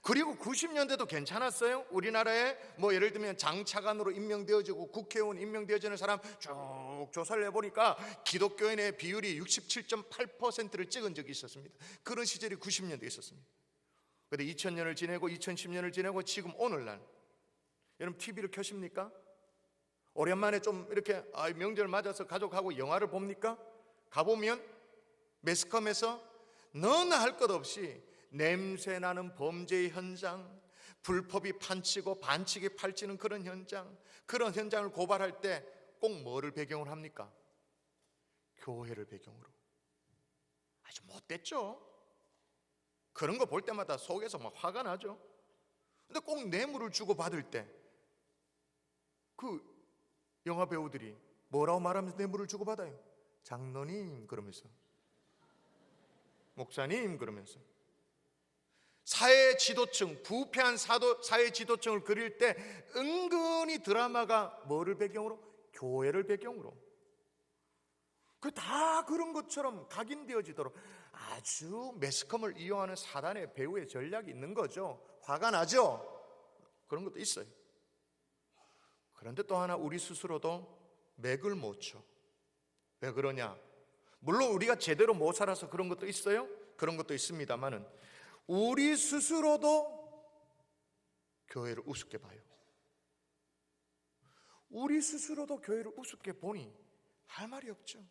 그리고 90년대도 괜찮았어요. 우리나라에 예를 들면 장차관으로 임명되어지고 국회의원 임명되어지는 사람 쭉 조사를 해보니까 기독교인의 비율이 67.8%를 찍은 적이 있었습니다. 그런 시절이 90년대에 있었습니다. 그런데 2000년을 지내고 2010년을 지내고 지금 오늘날 여러분 TV를 켜십니까? 오랜만에 좀 이렇게 명절 맞아서 가족하고 영화를 봅니까? 가보면 매스컴에서 너나 할 것 없이 냄새나는 범죄의 현장, 불법이 판치고 반칙이 팔찌는 그런 현장, 그런 현장을 고발할 때 꼭 뭐를 배경으로 합니까? 교회를 배경으로. 아주 못됐죠? 그런 거 볼 때마다 속에서 화가 나죠. 근데 꼭 뇌물을 주고 받을 때 그 영화 배우들이 뭐라고 말하면서 뇌물을 주고 받아요? 장로님 그러면서, 목사님 그러면서. 사회 지도층, 부패한 사회 지도층을 그릴 때 은근히 드라마가 뭐를 배경으로? 교회를 배경으로. 그 다 그런 것처럼 각인되어지도록 아주 매스컴을 이용하는 사단의 배우의 전략이 있는 거죠. 화가 나죠? 그런 것도 있어요. 그런데 또 하나, 우리 스스로도 맥을 못 쳐. 왜 그러냐? 물론 우리가 제대로 못 살아서 그런 것도 있어요. 그런 것도 있습니다만은 우리 스스로도 교회를 우습게 봐요. 우리 스스로도 교회를 우습게 보니 할 말이 없죠.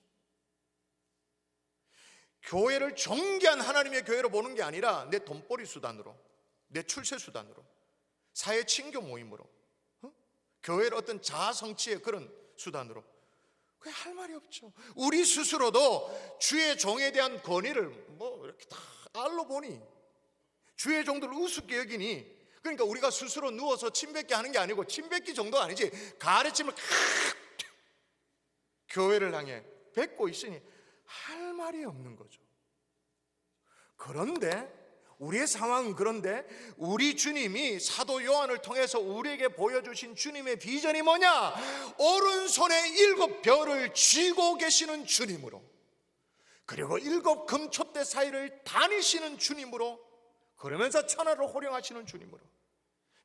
교회를 존귀한 하나님의 교회로 보는 게 아니라 내 돈벌이 수단으로, 내 출세 수단으로, 사회 친교 모임으로, 교회를 어떤 자아 성취의 그런 수단으로, 그게 할 말이 없죠. 우리 스스로도 주의 종에 대한 권위를 이렇게 다 알로 보니, 주의 종들을 우습게 여기니, 그러니까 우리가 스스로 누워서 침 뱉기 하는 게 아니고, 침 뱉기 정도 아니지 가래침을 교회를 향해 뱉고 있으니 할 말이 없는 거죠. 그런데 우리의 상황은 그런데 우리 주님이 사도 요한을 통해서 우리에게 보여주신 주님의 비전이 뭐냐? 오른손에 7별을 쥐고 계시는 주님으로, 그리고 7 금촛대 사이를 다니시는 주님으로, 그러면서 천하를 호령하시는 주님으로.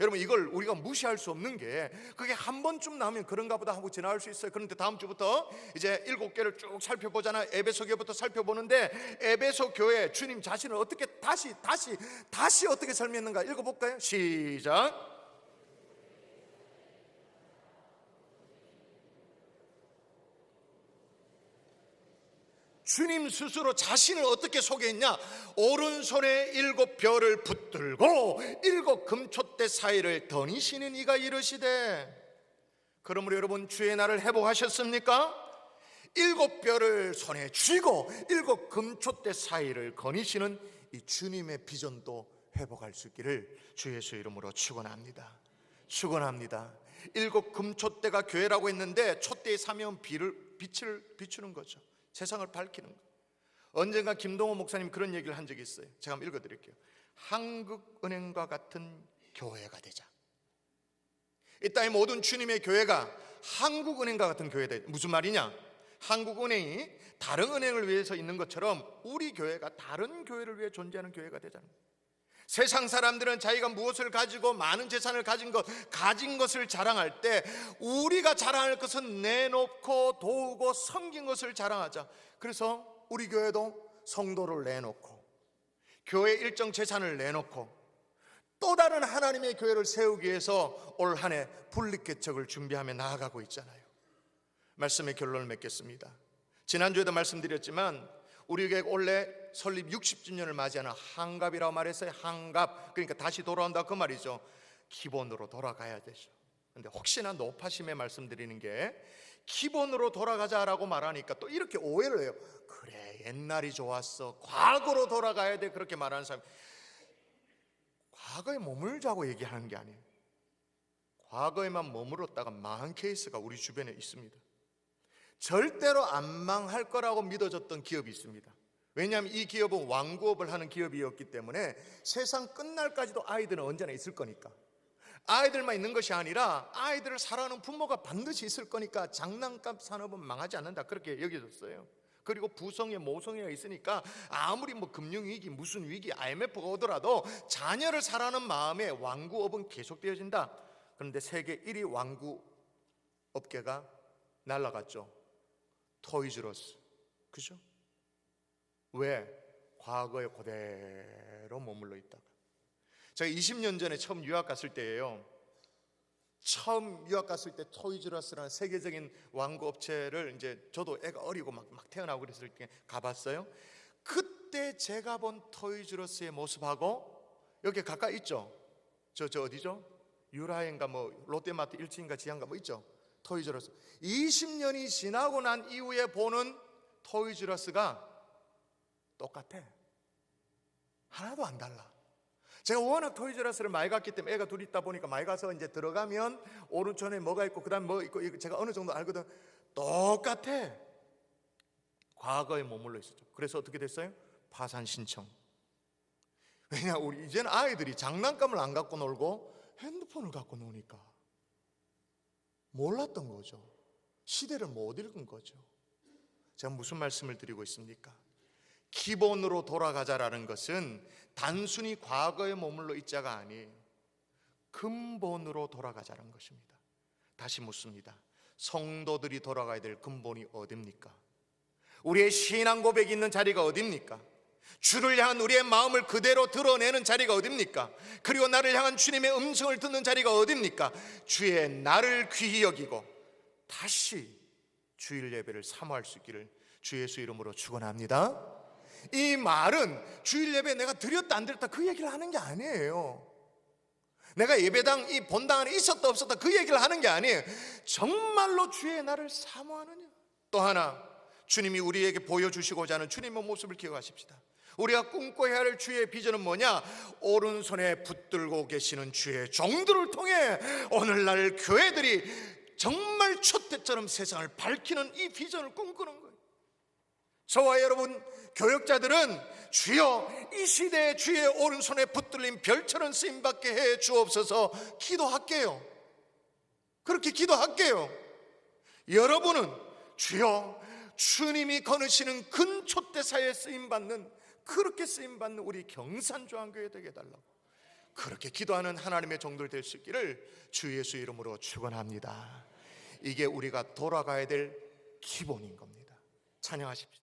여러분, 이걸 우리가 무시할 수 없는 게, 그게 한 번쯤 나오면 그런가 보다 하고 지나갈 수 있어요. 그런데 다음 주부터 이제 7개를 쭉 살펴보잖아요. 에베소 교회부터 살펴보는데, 에베소 교회 주님 자신을 어떻게 다시 어떻게 설명했는가 읽어볼까요? 시작. 주님 스스로 자신을 어떻게 소개했냐? 오른손에 7별을 붙들고 7 금촛대 사이를 거니시는 이가 이르시되. 그러므로 여러분, 주의 날을 회복하셨습니까? 7별을 손에 쥐고 7 금촛대 사이를 거니시는 이 주님의 비전도 회복할 수 있기를 주 예수 이름으로 축원합니다. 축원합니다. 7 금촛대가 교회라고 했는데, 촛대의 사명은 빛을 비추는 거죠. 세상을 밝히는 거. 언젠가 김동호 목사님 그런 얘기를 한 적이 있어요. 제가 한번 읽어드릴게요. 한국은행과 같은 교회가 되자. 이 땅의 모든 주님의 교회가 한국은행과 같은 교회다. 무슨 말이냐? 한국은행이 다른 은행을 위해서 있는 것처럼 우리 교회가 다른 교회를 위해 존재하는 교회가 되자는 거예요. 세상 사람들은 자기가 무엇을 가지고 많은 재산을 가진 것을 자랑할 때, 우리가 자랑할 것은 내놓고 도우고 섬긴 것을 자랑하자. 그래서 우리 교회도 성도를 내놓고 교회 일정 재산을 내놓고 또 다른 하나님의 교회를 세우기 위해서 올 한 해 분립개척을 준비하며 나아가고 있잖아요. 말씀의 결론을 맺겠습니다. 지난주에도 말씀드렸지만 우리 교회 원래 설립 60주년을 맞이하는 한갑이라고 말했어요. 한갑, 그러니까 다시 돌아온다 그 말이죠. 기본으로 돌아가야 되죠. 근데 혹시나 노파심에 말씀드리는 게, 기본으로 돌아가자라고 말하니까 또 이렇게 오해를 해요. 그래, 옛날이 좋았어, 과거로 돌아가야 돼, 그렇게 말하는 사람. 과거에 머물자고 얘기하는 게 아니에요. 과거에만 머물렀다가 망한 케이스가 우리 주변에 있습니다. 절대로 안 망할 거라고 믿어졌던 기업이 있습니다. 왜냐하면 이 기업은 왕구업을 하는 기업이었기 때문에 세상 끝날까지도 아이들은 언제나 있을 거니까. 아이들만 있는 것이 아니라 아이들을 사랑하는 부모가 반드시 있을 거니까 장난감 산업은 망하지 않는다, 그렇게 여겨졌어요. 그리고 부성애 모성애가 있으니까 아무리 뭐 금융위기 무슨 위기 IMF가 오더라도 자녀를 사랑하는 마음에 왕구업은 계속되어진다. 그런데 세계 1위 왕구 업계가 날아갔죠. 토이즈러스. 그죠? 왜? 과거에 그대로 머물러 있다가. 제가 20년 전에 처음 유학 갔을 때예요. 처음 유학 갔을 때 토이즈러스라는 세계적인 왕구 업체를, 이제 저도 애가 어리고 막 태어나고 그랬을 때 가봤어요. 그때 제가 본 토이즈러스의 모습하고 여기 가까이 있죠. 저 어디죠? 유라인가 뭐 롯데마트 1층인가 지하인가 뭐 있죠. 토이즈러스. 20년이 지나고 난 이후에 보는 토이즈러스가 똑같아. 하나도 안 달라. 제가 워낙 토이즈러스를 많이 갔기 때문에, 애가 둘 있다 보니까 많이 가서 이제 들어가면 오른손에 뭐가 있고 그다음 뭐 있고 제가 어느 정도 알거든. 똑같아. 과거에 머물러 있었죠. 그래서 어떻게 됐어요? 파산 신청. 왜냐, 우리 이제는 아이들이 장난감을 안 갖고 놀고 핸드폰을 갖고 노니까 몰랐던 거죠. 시대를 못 읽은 거죠. 제가 무슨 말씀을 드리고 있습니까? 기본으로 돌아가자라는 것은 단순히 과거에 머물러 있자가 아니에요. 근본으로 돌아가자는 것입니다. 다시 묻습니다. 성도들이 돌아가야 될 근본이 어딥니까? 우리의 신앙 고백이 있는 자리가 어딥니까? 주를 향한 우리의 마음을 그대로 드러내는 자리가 어딥니까? 그리고 나를 향한 주님의 음성을 듣는 자리가 어딥니까? 주의 나를 귀히 여기고 다시 주일 예배를 사모할 수 있기를 주 예수 이름으로 축원합니다. 이 말은 주일 예배 내가 드렸다 안 드렸다 그 얘기를 하는 게 아니에요. 내가 예배당 이 본당 안에 있었다 없었다 그 얘기를 하는 게 아니에요. 정말로 주의 나를 사모하느냐. 또 하나, 주님이 우리에게 보여주시고자 하는 주님의 모습을 기억하십시다. 우리가 꿈꿔야 할 주의 비전은 뭐냐? 오른손에 붙들고 계시는 주의 종들을 통해 오늘날 교회들이 정말 촛대처럼 세상을 밝히는 이 비전을 꿈꾸는 거예요. 저와 여러분 교역자들은 주여 이 시대에 주의 오른손에 붙들린 별처럼 쓰임받게 해 주옵소서 기도할게요. 그렇게 기도할게요. 여러분은 주여 주님이 거느시는 근촛대사에 쓰임받는, 그렇게 쓰임받는 우리 경산조항교회 되게 해달라고, 그렇게 기도하는 하나님의 종들 될 수 있기를 주 예수 이름으로 축원합니다. 이게 우리가 돌아가야 될 기본인 겁니다. 찬양하십시오.